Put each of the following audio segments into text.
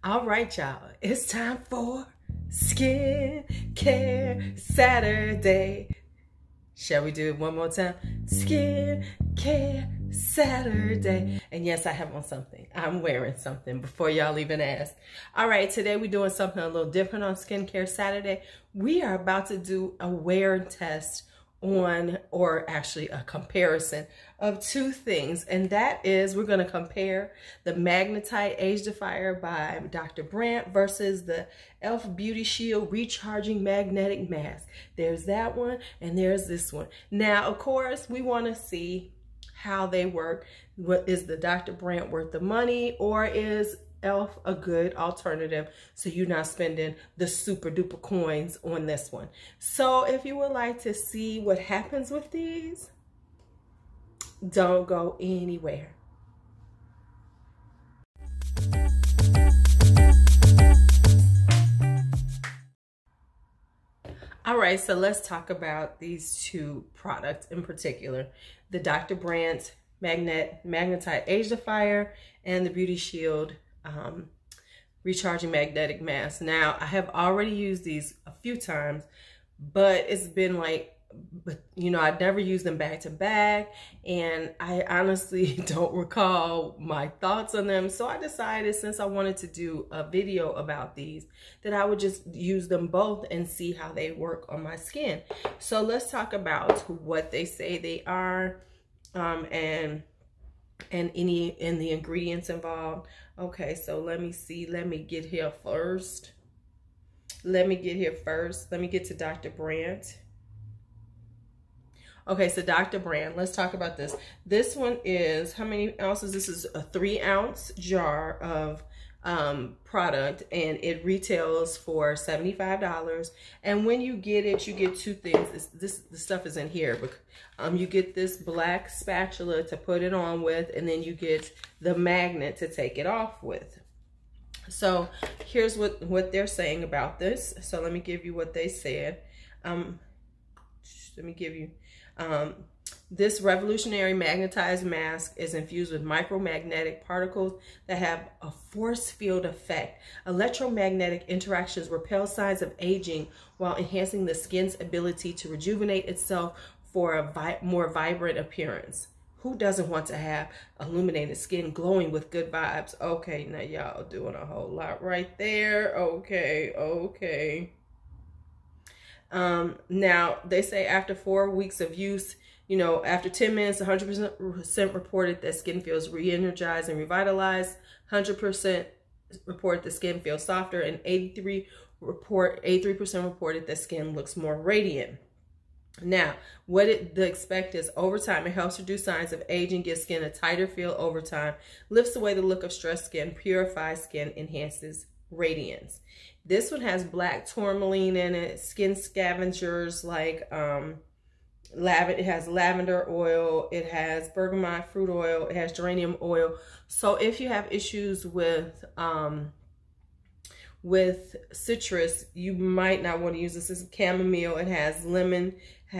All right, y'all, it's time for Skin Care Saturday. Shall we do it one more time? Skin Care Saturday. And yes, I have on something. I'm wearing something before y'all even ask. All right, today we're doing something a little different on Skin Care Saturday. We are about to do a wear test on, or actually a comparison of two things, and that is we're going to compare the Magnetight Age Defier by Dr. Brandt versus the e.l.f. Beauty Shield Recharging Magnetic Mask. There's that one and there's this one. Now, of course, we want to see how they work. What is the Dr. Brandt worth the money, or is e.l.f. a good alternative so you're not spending the super duper coins on this one? So if you would like to see what happens with these, don't go anywhere. All right, so let's talk about these two products in particular, the Dr. Brandt Magnetight Age Defier and the Beauty Shield Recharging Magnetic Mask. Now, I have already used these a few times, but it's been like, you know, I've never used them back to back, and I honestly don't recall my thoughts on them. So I decided, since I wanted to do a video about these, that I would just use them both and see how they work on my skin. So let's talk about what they say they are, and the ingredients involved. Okay, so let me see. Let me get here first. Let me get to Dr. Brandt. Okay, so Dr. Brandt, let's talk about this. This one is, how many ounces? This is a 3-ounce jar of product, and it retails for $75. And when you get it, you get two things. The stuff is in here, but you get this black spatula to put it on with, and then you get the magnet to take it off with. So here's what they're saying about this. So let me give you what they said. Let me give you, this revolutionary magnetized mask is infused with micromagnetic particles that have a force field effect. Electromagnetic interactions repel signs of aging while enhancing the skin's ability to rejuvenate itself for a more vibrant appearance. Who doesn't want to have illuminated skin glowing with good vibes? Okay, now y'all doing a whole lot right there. Okay. Now they say after 4 weeks of use, you know, after 10 minutes, 100% reported that skin feels re-energized and revitalized. 100% report the skin feels softer, and 83% reported that skin looks more radiant. Now, what the expect is over time, it helps reduce signs of aging, gives skin a tighter feel over time, lifts away the look of stressed skin, purifies skin, enhances radiance. This one has black tourmaline in it, skin scavengers like it has lavender oil, it has bergamot fruit oil, it has geranium oil. So if you have issues with citrus, you might not want to use this. This is chamomile, it has lemon, so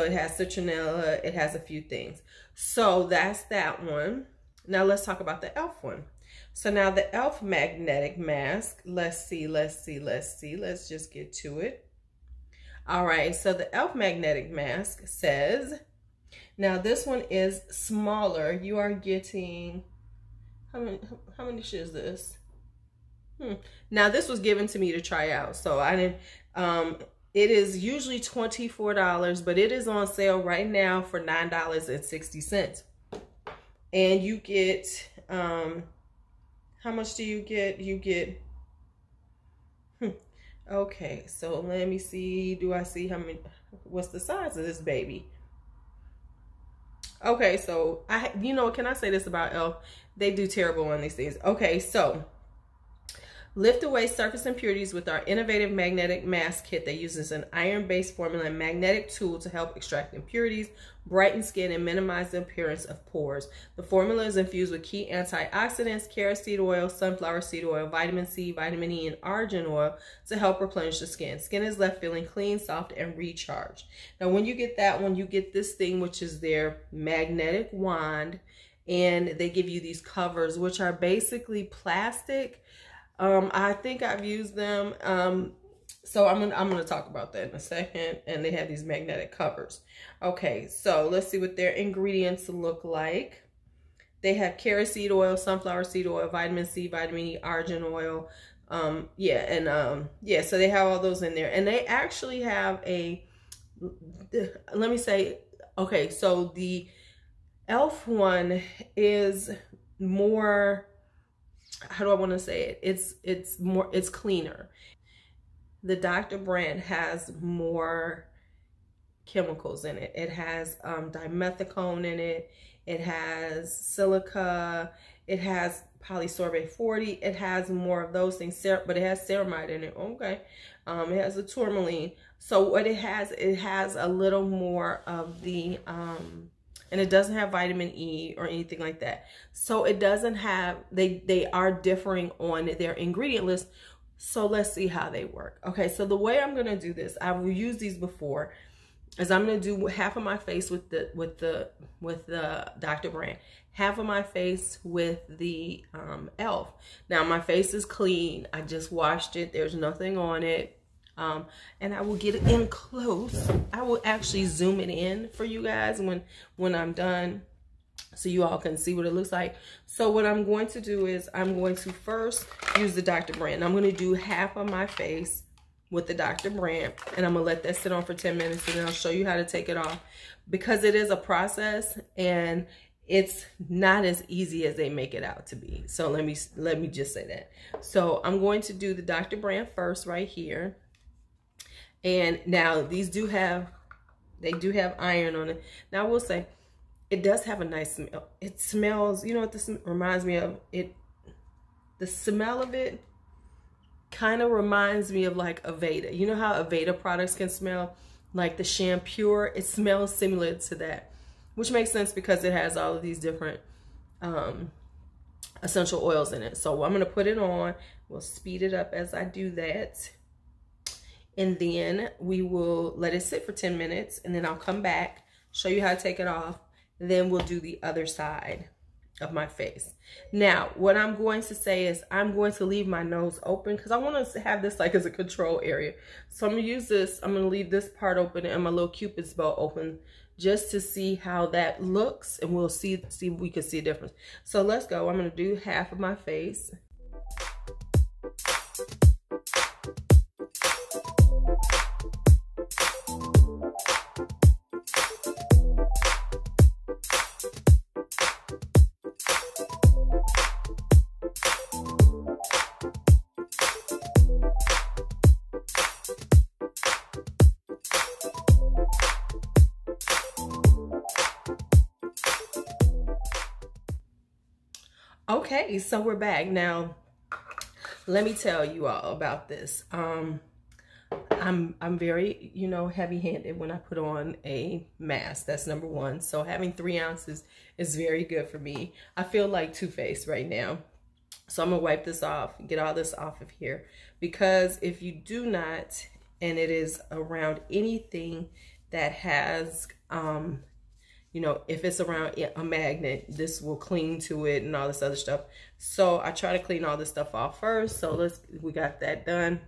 it has citronella, it has a few things. So that's that one. Now let's talk about the e.l.f. one. So now the e.l.f. magnetic mask, let's just get to it. All right, so the e.l.f. magnetic mask says, now this one is smaller. You are getting, how many is this? Now this was given to me to try out, so I didn't, it is usually $24, but it is on sale right now for $9.60. And you get, how much do you get? You get, okay, so let me see. Do I see how many, what's the size of this baby? Okay, so you know, can I say this about e.l.f.? They do terrible on these things. Okay, so lift away surface impurities with our innovative magnetic mask kit that uses an iron-based formula and magnetic tool to help extract impurities, brighten skin, and minimize the appearance of pores. The formula is infused with key antioxidants, carrot seed oil, sunflower seed oil, vitamin C, vitamin E, and argan oil to help replenish the skin. Skin is left feeling clean, soft, and recharged. Now, when you get that one, you get this thing, which is their magnetic wand, and they give you these covers, which are basically plastic I think I've used them. So I'm gonna talk about that in a second. And they have these magnetic covers. Okay, so let's see what their ingredients look like. They have carrot seed oil, sunflower seed oil, vitamin C, vitamin E, argan oil. Yeah, so they have all those in there. And they actually have a, let me say, okay, so the e.l.f. one is more, how do I want to say it? It's cleaner. The Dr. Brandt has more chemicals in it. It has dimethicone in it. It has silica. It has polysorbate 40. It has more of those things, but it has ceramide in it. Okay. It has the tourmaline. So what it has a little more of the, and it doesn't have vitamin E or anything like that. So it doesn't have, they are differing on their ingredient list. So let's see how they work. Okay, so the way I'm gonna do this, I've used these before, is I'm gonna do half of my face with the Dr. Brandt, half of my face with the e.l.f. Now my face is clean. I just washed it. There's nothing on it. And I will get it in close. I will actually zoom it in for you guys when I'm done, so you all can see what it looks like. So what I'm going to do is I'm going to first use the Dr. Brandt. I'm going to do half of my face with the Dr. Brandt, and I'm going to let that sit on for 10 minutes, and then I'll show you how to take it off, because it is a process and it's not as easy as they make it out to be. So let me just say that. So I'm going to do the Dr. Brandt first right here. And now these do have iron on it. Now I will say, it does have a nice smell. It smells, you know what this reminds me of? The smell of it kind of reminds me of like Aveda. You know how Aveda products can smell? Like the shampoo, it smells similar to that. Which makes sense because it has all of these different essential oils in it. So I'm going to put it on. We'll speed it up as I do that. And then we will let it sit for 10 minutes. And then I'll come back, show you how to take it off. Then we'll do the other side of my face. Now, what I'm going to say is I'm going to leave my nose open because I want to have this like as a control area. So I'm going to use this. I'm going to leave this part open and my little Cupid's bow open just to see how that looks. And we'll see if we can see a difference. So let's go. I'm going to do half of my face. Okay, so we're back. Now, let me tell you all about this. I'm very, heavy-handed when I put on a mask. That's number one. So having 3 ounces is very good for me. I feel like Two-Faced right now. So I'm gonna wipe this off, get all this off of here. Because if you do not, and it is around anything that has, if it's around a magnet, this will cling to it and all this other stuff. So I try to clean all this stuff off first. So we got that done.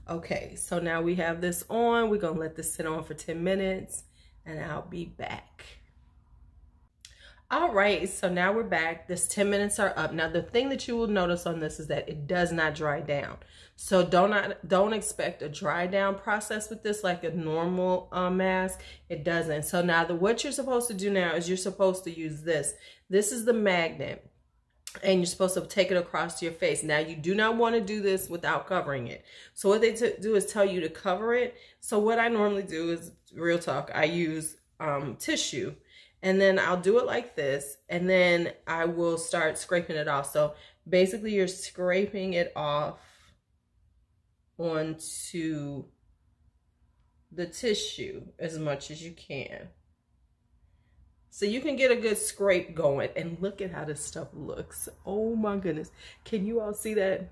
Okay, so now we have this on. We're gonna let this sit on for 10 minutes and I'll be back. All right, so now we're back. This 10 minutes are up. Now the thing that you will notice on this is that it does not dry down. So don't expect a dry down process with this like a normal mask. It doesn't. So now what you're supposed to do now is you're supposed to use this. This is the magnet. And you're supposed to take it across your face. Now, you do not want to do this without covering it. So what they do is tell you to cover it. So what I normally do is, real talk, I use tissue. And then I'll do it like this. And then I will start scraping it off. So basically, you're scraping it off onto the tissue as much as you can. So you can get a good scrape going. And look at how this stuff looks. Oh my goodness. Can you all see that?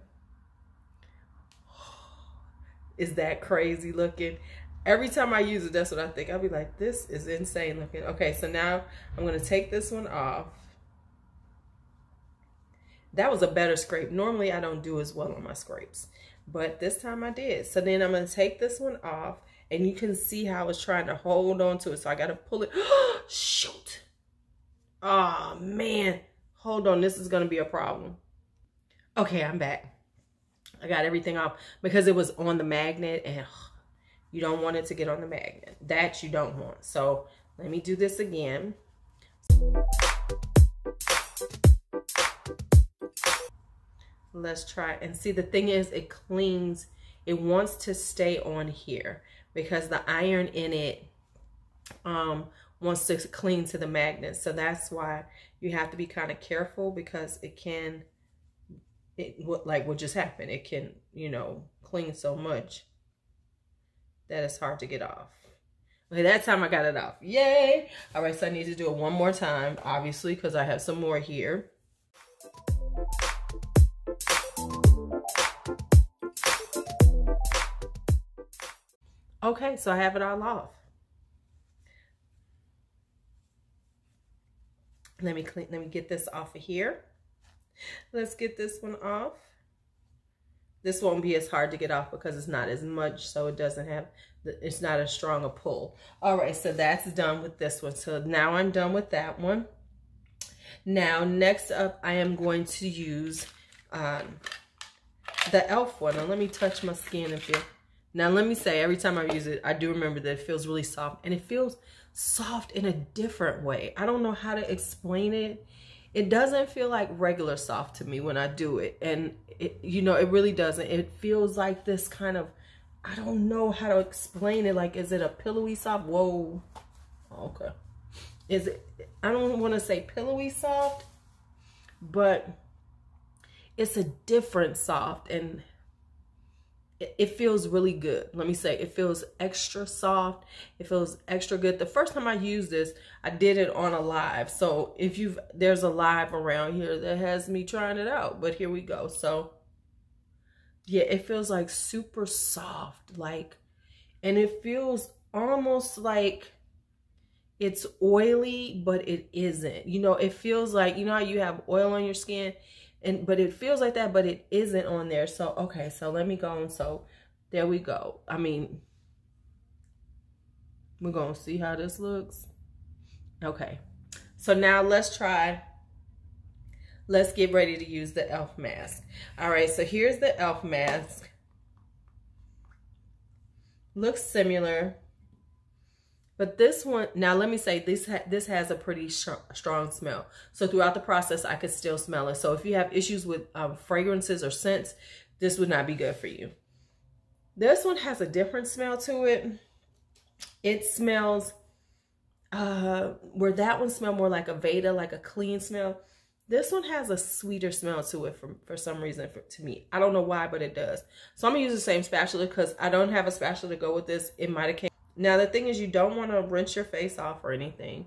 Is that crazy looking? Every time I use it, that's what I think. I'll be like, this is insane looking. Okay, so now I'm going to take this one off. that was a better scrape. Normally I don't do as well on my scrapes, but this time I did. So then I'm going to take this one off, and you can see how I was trying to hold on to it. So I got to pull it. Shoot. Oh man. Hold on. This is going to be a problem. Okay, I'm back. I got everything off because it was on the magnet, and you don't want it to get on the magnet. That you don't want. So let me do this again. Let's try and see. The thing is, it cleans. It wants to stay on here because the iron in it wants to cling to the magnet. So that's why you have to be kind of careful, because it can, like what just happened, it can, you know, cling so much that it's hard to get off. Okay, that time I got it off. Yay! All right, so I need to do it one more time, obviously, because I have some more here. Okay, so I have it all off. Let me get this off of here. Let's get this one off. This won't be as hard to get off because it's not as much, so it doesn't have, it's not as strong a pull. All right, so that's done with this one. So now I'm done with that one. Now, next up, I am going to use the e.l.f. one. Now, let me touch my skin and feel. Now, let me say, every time I use it, I do remember that it feels really soft, and it feels soft in a different way. I don't know how to explain it. It doesn't feel like regular soft to me when I do it. And, you know, it really doesn't. It feels like this kind of, I don't know how to explain it. Like, is it a pillowy soft? Whoa. Okay. Is it, I don't want to say pillowy soft, but it's a different soft, and it feels really good. Let me say, it feels extra soft. It feels extra good. The first time I used this, I did it on a live. So if there's a live around here that has me trying it out, but here we go. So yeah, it feels like super soft, like, and it feels almost like it's oily, but it isn't. You know, it feels like, you know how you have oil on your skin, but it feels like that, but it isn't on there. So, okay, so let me go on. So there we go. I mean, we're going to see how this looks. Okay. So now let's get ready to use the e.l.f. mask. All right, so here's the e.l.f. mask. Looks similar. But this one, now let me say, this has a pretty strong smell. So throughout the process, I could still smell it. So if you have issues with fragrances or scents, this would not be good for you. This one has a different smell to it. It smells, where that one smelled more like a Veda, like a clean smell. This one has a sweeter smell to it for some reason to me. I don't know why, but it does. So I'm going to use the same spatula because I don't have a spatula to go with this. It might have came. Now, the thing is, you don't want to rinse your face off or anything.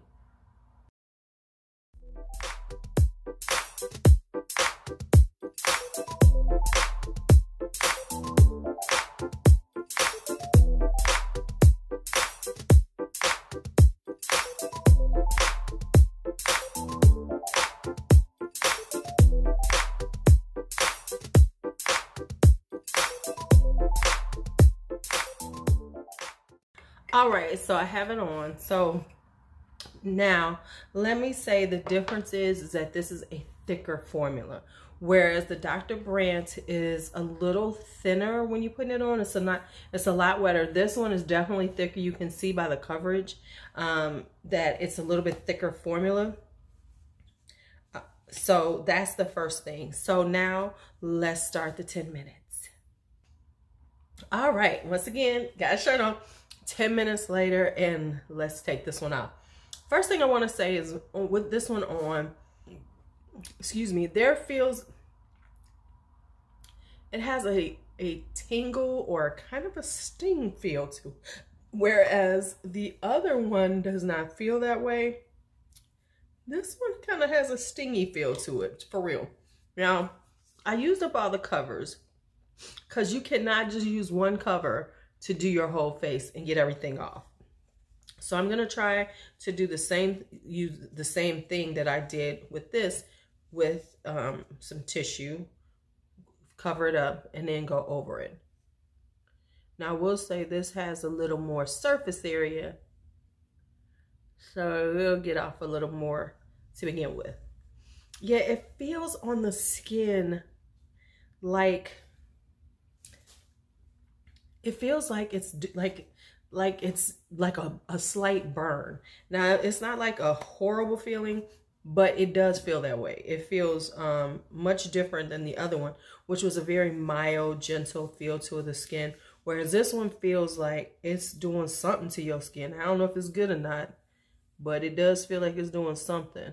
All right, so I have it on. So now let me say the difference is that this is a thicker formula, whereas the Dr. Brandt is a little thinner when you put it on. It's a lot wetter. This one is definitely thicker. You can see by the coverage that it's a little bit thicker formula. So that's the first thing. So now let's start the 10 minutes. All right, once again, got a shirt on. 10 minutes later, and let's take this one out. First thing I want to say is with this one on, excuse me, it has a tingle or kind of a sting feel to, whereas the other one does not feel that way. This one kind of has a stingy feel to it, for real. Now, I used up all the covers because you cannot just use one cover to do your whole face and get everything off. So I'm gonna try to do use the same thing that I did with this with some tissue, cover it up, and then go over it. Now, I will say this has a little more surface area, so we'll get off a little more to begin with. Yeah, it feels on the skin like, it feels like it's like a slight burn. Now, it's not like a horrible feeling, but it does feel that way. It feels much different than the other one, which was a very mild, gentle feel to the skin. Whereas this one feels like it's doing something to your skin. I don't know if it's good or not, but it does feel like it's doing something.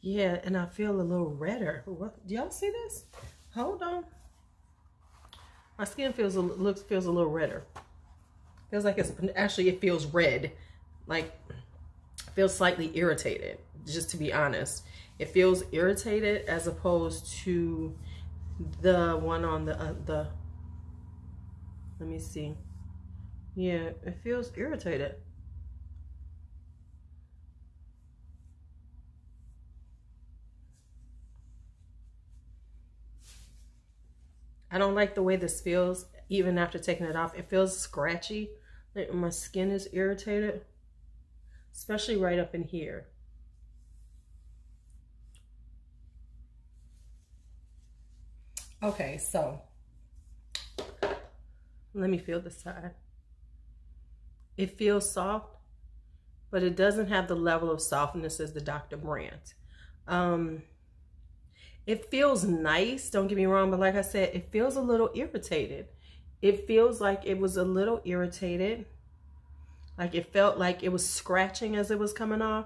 Yeah, and I feel a little redder. What, do y'all see this? Hold on. My skin feels a little redder. Feels like it's actually, it feels red. Like, feels slightly irritated, just to be honest. It feels irritated as opposed to the one on the let me see. Yeah, it feels irritated. I don't like the way this feels, even after taking it off. It feels scratchy. Like my skin is irritated, especially right up in here. Okay, so let me feel this side. It feels soft, but it doesn't have the level of softness as the Dr. Brandt. It feels nice, don't get me wrong, but like I said, it feels a little irritated. It feels like it was a little irritated. Like it felt like it was scratching as it was coming off.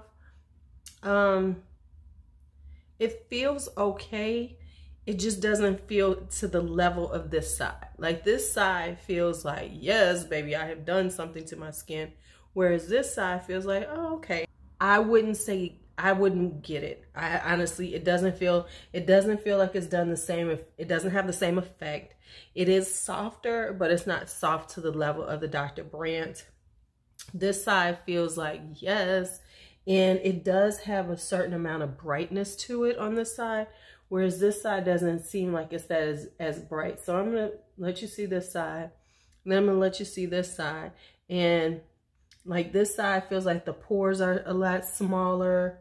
It feels okay. It just doesn't feel to the level of this side. Like this side feels like, yes, baby, I have done something to my skin. Whereas this side feels like, oh, okay. I wouldn't get it. I honestly, it doesn't feel like it's done the same. It doesn't have the same effect. It is softer, but it's not soft to the level of the Dr. Brandt. This side feels like, yes. And it does have a certain amount of brightness to it on this side. Whereas this side doesn't seem like it's that as bright. So I'm going to let you see this side. And then I'm going to let you see this side. And like this side feels like the pores are a lot smaller.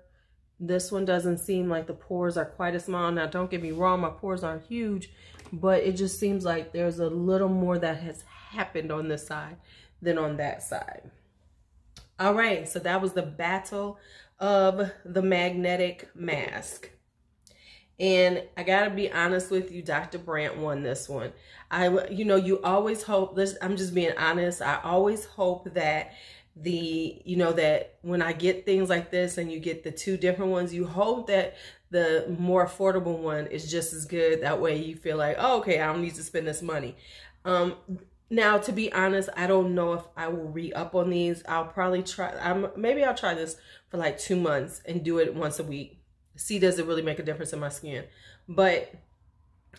This one doesn't seem like the pores are quite as small. Now, don't get me wrong, my pores aren't huge, but it just seems like there's a little more that has happened on this side than on that side. All right, so that was the battle of the magnetic mask. And I gotta be honest with you, Dr. Brandt won this one. You always hope, I'm just being honest, I always hope that that when I get things like this and you get the two different ones, you hope that the more affordable one is just as good. That way you feel like, oh, okay, I don't need to spend this money. Now, to be honest, I don't know if I will re-up on these. I'll probably try, maybe I'll try this for like 2 months and do it once a week. See, does it really make a difference in my skin? But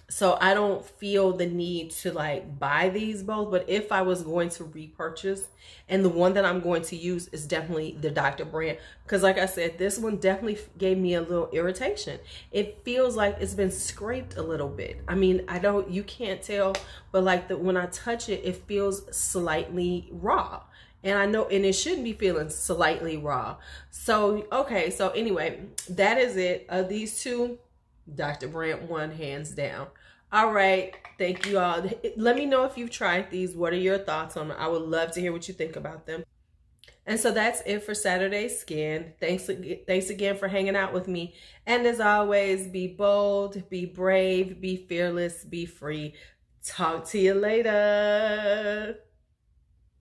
so I don't feel the need to like buy these both. But if I was going to repurchase, and the one that I'm going to use is definitely the Dr. Brandt, because like I said, this one definitely gave me a little irritation. It feels like it's been scraped a little bit. I mean, you can't tell, but like when I touch it, it feels slightly raw. And I know, and it shouldn't be feeling slightly raw. So, okay. So anyway, that is it. These two, Dr. Brandt won hands down. All right. Thank you all. Let me know if you've tried these. What are your thoughts on them? I would love to hear what you think about them. And so that's it for Saturday Skin. Thanks again for hanging out with me. And as always, be bold, be brave, be fearless, be free. Talk to you later.